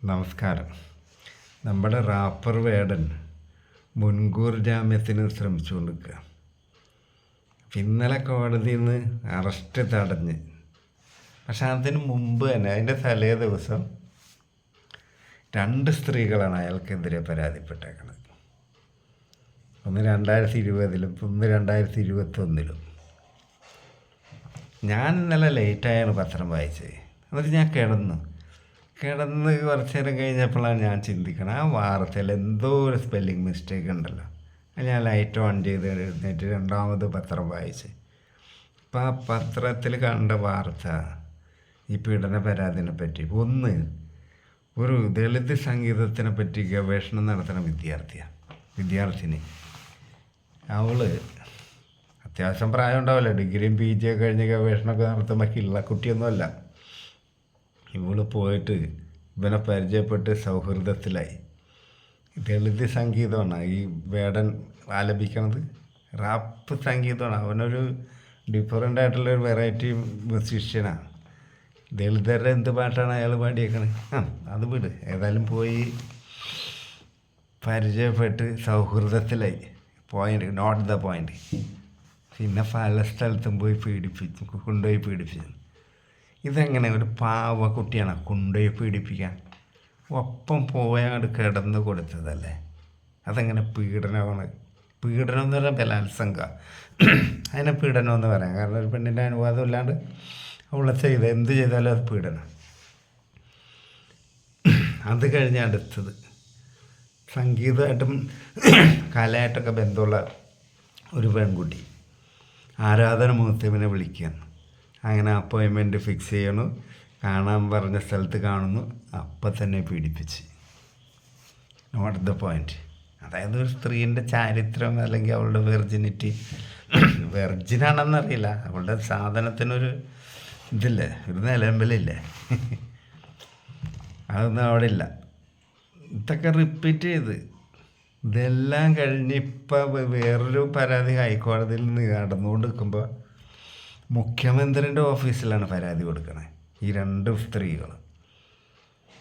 നമസ്കാരം. നമ്മുടെ റാപ്പർ വേടൻ മുൻകൂർ ജാമ്യത്തിന് ശ്രമിച്ചുകൊണ്ട് നിൽക്കുക. ഇന്നലെ കോടതിയിൽ നിന്ന് അറസ്റ്റ് തടഞ്ഞ്, പക്ഷെ അതിന് മുമ്പ് തന്നെ അതിൻ്റെ തലേ ദിവസം 2 സ്ത്രീകളാണ് അയാൾക്കെതിരെ പരാതിപ്പെട്ടേക്കുന്നത്. ഒന്ന് 2020-ലും ഒന്ന് 2021-ലും. ഞാൻ ഇന്നലെ ലേറ്റായാണ് പത്രം വായിച്ചത്. എന്നിട്ട് ഞാൻ കിടന്ന് കുറച്ച് നേരം കഴിഞ്ഞപ്പോഴാണ് ഞാൻ ചിന്തിക്കണം, ആ വാർത്തയിൽ എന്തോ ഒരു സ്പെല്ലിങ് മിസ്റ്റേക്ക് ഉണ്ടല്ലോ. ഞാൻ ലൈറ്റ് ഓൺ ചെയ്ത് എഴുന്നേറ്റ് രണ്ടാമത് പത്രം വായിച്ച്. അപ്പം ആ പത്രത്തിൽ കണ്ട വാർത്ത ഈ പീഡന പരാതിനെ പറ്റി, ഒരു ദളിത് സംഗീതത്തിനെ പറ്റി ഗവേഷണം നടത്തുന്ന വിദ്യാർത്ഥിനി. അവൾ അത്യാവശ്യം പ്രായം ഉണ്ടാവില്ല, ഡിഗ്രിയും PG ഒക്കെ കഴിഞ്ഞ് ഗവേഷണമൊക്കെ നടത്തുമ്പോൾ കിള്ള കുട്ടിയൊന്നുമല്ല. ഇവൾ പോയിട്ട് ഇവനെ പരിചയപ്പെട്ട് സൗഹൃദത്തിലായി. ദളിത് സംഗീതമാണ് ഈ വേടൻ ആലപിക്കണത്, റാപ്പ് സംഗീതമാണ്. അവനൊരു ഡിഫറൻ്റ് ആയിട്ടുള്ളൊരു വെറൈറ്റി മ്യൂസീഷ്യനാണ്. ദളിതരുടെ എന്ത് പാട്ടാണ് അയാൾ പാടിയേക്കണത്, അത് വിട്. ഏതായാലും പോയി പരിചയപ്പെട്ട് സൗഹൃദത്തിലായി. Not the point. പിന്നെ പല സ്ഥലത്തും പോയി കൊണ്ടുപോയി പീഡിപ്പിച്ചു. ഇതെങ്ങനെ ഒരു പാവ കുട്ടിയാണ് കൊണ്ടുപോയി പീഡിപ്പിക്കാൻ? ഒപ്പം പോയാണ്ട് കിടന്ന് കൊടുത്തതല്ലേ. അതെങ്ങനെ പീഡനമാണ്? പീഡനം എന്ന് പറയാൻ ബലാത്സംഗ, അതിനെ പീഡനം എന്ന് പറയാം. കാരണം ഒരു പെണ്ണിൻ്റെ അനുവാദം ഇല്ലാണ്ട് അവളെ എന്ത് ചെയ്താലും അത് പീഡനം. അത് കഴിഞ്ഞ് അടുത്തത് സംഗീതമായിട്ടും കലയായിട്ടൊക്കെ ബന്ധമുള്ള ഒരു പെൺകുട്ടി ആരാധന മുഹത്തമിനെ വിളിക്കുകയാണ്. അങ്ങനെ അപ്പോയിൻമെൻറ്റ് ഫിക്സ് ചെയ്യണു, കാണാൻ പറഞ്ഞ സ്ഥലത്ത് കാണുന്നു, അപ്പം തന്നെ പീഡിപ്പിച്ച്. Not the point. അതായത് ഒരു സ്ത്രീൻ്റെ ചാരിത്രം അല്ലെങ്കിൽ അവളുടെ വെർജിനാണെന്നറിയില്ല, അവളുടെ സാധനത്തിനൊരു ഇതില്ലേ, ഒരു നിലമ്പലില്ലേ, അതൊന്നും അവിടെ ഇല്ല. ഇതൊക്കെ റിപ്പീറ്റ് ചെയ്ത് ഇതെല്ലാം കഴിഞ്ഞ് ഇപ്പം വേറൊരു പരാതി ഹൈക്കോടതിയിൽ നിന്ന് നടന്നുകൊണ്ട് നിൽക്കുമ്പോൾ മുഖ്യമന്ത്രിൻ്റെ ഓഫീസിലാണ് പരാതി കൊടുക്കണത്. ഈ 2 സ്ത്രീകൾ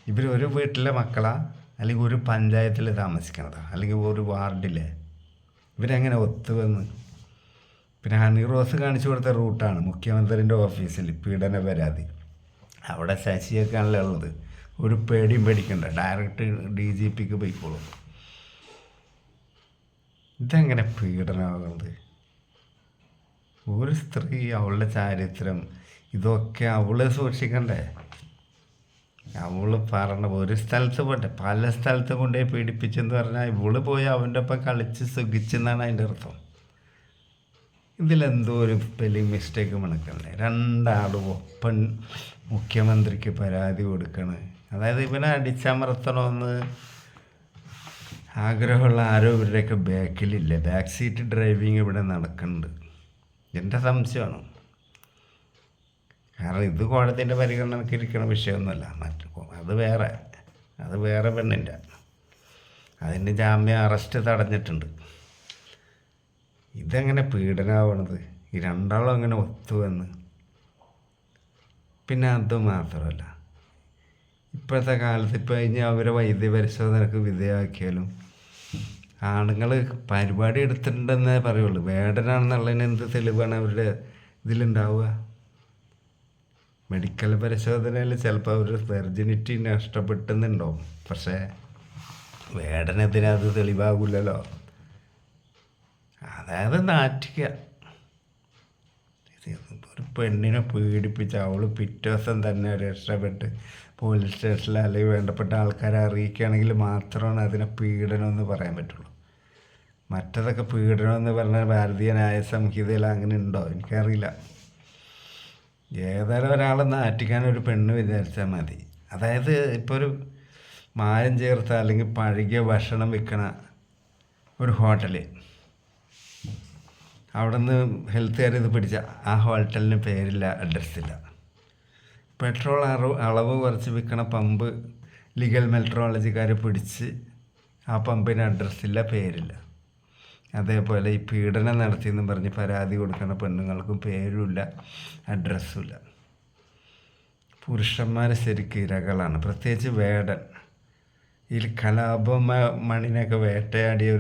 ഇവർ ഒരു വീട്ടിലെ മക്കളാ, അല്ലെങ്കിൽ ഒരു പഞ്ചായത്തിൽ താമസിക്കണതാ, അല്ലെങ്കിൽ ഒരു വാർഡിലെ. ഇവരെങ്ങനെ ഒത്തുവന്ന്? പിന്നെ ഹണി റോസ് കാണിച്ചു കൊടുത്ത റൂട്ടാണ് മുഖ്യമന്ത്രിൻ്റെ ഓഫീസിൽ പീഡന പരാതി. അവിടെ ശശിയൊക്കെ ആണല്ലോ ഉള്ളത്. ഒരു പേടിയും പേടിക്കണ്ട, ഡയറക്റ്റ് DGPക്ക് പോയിക്കോളും. ഇതെങ്ങനെ പീഡനമാകുന്നത്? ഒരു സ്ത്രീ, അവളുടെ ചാരിത്രം, ഇതൊക്കെ അവള് സൂക്ഷിക്കണ്ടേ? അവൾ പറഞ്ഞ ഒരു സ്ഥലത്ത് പോട്ടെ, പല സ്ഥലത്ത് കൊണ്ടുപോയി പീഡിപ്പിച്ചെന്ന് പറഞ്ഞാൽ ഇവള് പോയി അവൻ്റെ ഒപ്പം കളിച്ച് സുഖിച്ചെന്നാണ് അതിൻ്റെ അർത്ഥം. ഇതിലെന്തോ ഒരു സ്പെല്ലിങ് മിസ്റ്റേക്ക് മണക്കണ്ടേ? 2 ഒപ്പം മുഖ്യമന്ത്രിക്ക് പരാതി കൊടുക്കണേ. അതായത് ഇവനെ അടിച്ചമർത്തണമെന്ന് ആഗ്രഹമുള്ള ആരോ ഇവരുടെയൊക്കെ ബാക്കിലില്ല. ബാക്ക് സീറ്റ് ഡ്രൈവിങ് ഇവിടെ നടക്കുന്നുണ്ട്. എൻ്റെ സംശയമാണ്. കാരണം ഇത് കോടതിൻ്റെ പരിഗണനയ്ക്ക് ഇരിക്കുന്ന വിഷയമൊന്നുമല്ല. അത് വേറെ പെണ്ണിൻ്റെ. അതിൻ്റെ ജാമ്യം അറസ്റ്റ് തടഞ്ഞിട്ടുണ്ട്. ഇതെങ്ങനെ പീഡനമാവണത്? ഈ 2 അങ്ങനെ ഒത്തുവന്ന്. പിന്നെ അതുമാത്രമല്ല, ഇപ്പോഴത്തെ കാലത്ത് ഇപ്പം കഴിഞ്ഞ് അവരെ വൈദ്യപരിശോധനക്ക് വിധേയമാക്കിയാലും ആണുങ്ങൾ പരിപാടി എടുത്തിട്ടുണ്ടെന്നേ പറയുള്ളൂ. വേടനാണെന്നുള്ളതിന് എന്ത് തെളിവാണ് അവരുടെ ഇതിലുണ്ടാവുക? മെഡിക്കൽ പരിശോധനയിൽ ചിലപ്പോൾ അവർ വെർജിനിറ്റി നഷ്ടപ്പെട്ടെന്നുണ്ടാവും, പക്ഷേ വേടനെതിരെ അത് തെളിവാകില്ലല്ലോ. അതായത് നാറ്റിക്കുക. ഒരു പെണ്ണിനെ പീഡിപ്പിച്ച് അവൾ പിറ്റേ ദിവസം തന്നെ രക്ഷപ്പെട്ട് പോലീസ് സ്റ്റേഷനിൽ അല്ലെങ്കിൽ വേണ്ടപ്പെട്ട ആൾക്കാരെ അറിയിക്കുകയാണെങ്കിൽ മാത്രമാണ് അതിനെ പീഡനം എന്ന് പറയാൻ പറ്റുള്ളൂ. മറ്റതൊക്കെ പീഡനം എന്ന് പറഞ്ഞാൽ ഭാരതീയ ന്യായ സംഹിതയിൽ അങ്ങനെ ഉണ്ടോ എനിക്കറിയില്ല. ഏതായാലും ഒരാളെ നാറ്റിക്കാൻ ഒരു പെണ്ണ് വിചാരിച്ചാൽ മതി. അതായത് ഇപ്പോൾ ഒരു മായം ചേർത്ത അല്ലെങ്കിൽ പഴകിയ ഭക്ഷണം വിൽക്കണ ഒരു ഹോട്ടൽ, അവിടെ നിന്ന് ഹെൽത്തുകാർ ഇത് പിടിച്ച ആ ഹോട്ടലിന് പേരില്ല, അഡ്രസ്സില്ല. പെട്രോൾ അളവ് കുറച്ച് വിൽക്കണ പമ്പ് ലീഗൽ മെട്രോളജിക്കാർ പിടിച്ച് ആ പമ്പിന് അഡ്രസ്സില്ല, പേരില്ല. അതേപോലെ ഈ പീഡനം നടത്തിയെന്ന് പറഞ്ഞ് പരാതി കൊടുക്കുന്ന പെണ്ണുങ്ങൾക്കും പേരുമില്ല, അഡ്രസ്സുമില്ല. പുരുഷന്മാർ ശരിക്കും ഇരകളാണ്, പ്രത്യേകിച്ച് വേടൻ. ഈ മണിനെയൊക്കെ വേട്ടയാടിയ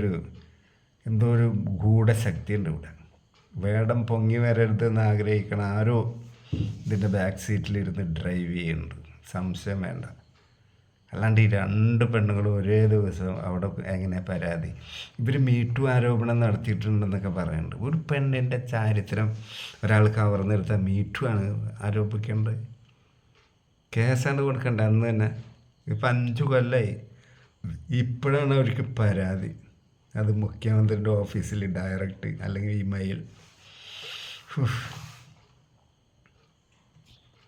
എന്തോ ഒരു ഗൂഢശക്തി ഉണ്ട് ഇവിടെ. വേടം പൊങ്ങി വരരുതെന്ന് ആഗ്രഹിക്കണ ആരോ ഇതിൻ്റെ ബാക്ക് സീറ്റിലിരുന്ന് ഡ്രൈവ് ചെയ്യുന്നുണ്ട്, സംശയം വേണ്ട. അല്ലാണ്ട് ഈ 2 പെണ്ണുങ്ങളും ഒരേ ദിവസം അവിടെ എങ്ങനെ പരാതി? ഇവർ മീറ്റു ആരോപണം നടത്തിയിട്ടുണ്ടെന്നൊക്കെ പറയുന്നുണ്ട്. ഒരു പെണ്ണിൻ്റെ ചാരിത്രം ഒരാൾ കവർന്നെടുത്താൽ മീറ്റു ആണ് ആരോപിക്കേണ്ടത്. കേസാണ്ട് കൊടുക്കണ്ട അന്ന് തന്നെ. ഇപ്പം 5 കൊല്ലമായി. ഇപ്പോഴാണ് അവർക്ക് പരാതി. അത് മുഖ്യമന്ത്രിയുടെ ഓഫീസിൽ ഡയറക്റ്റ് അല്ലെങ്കിൽ ഇമെയിൽ.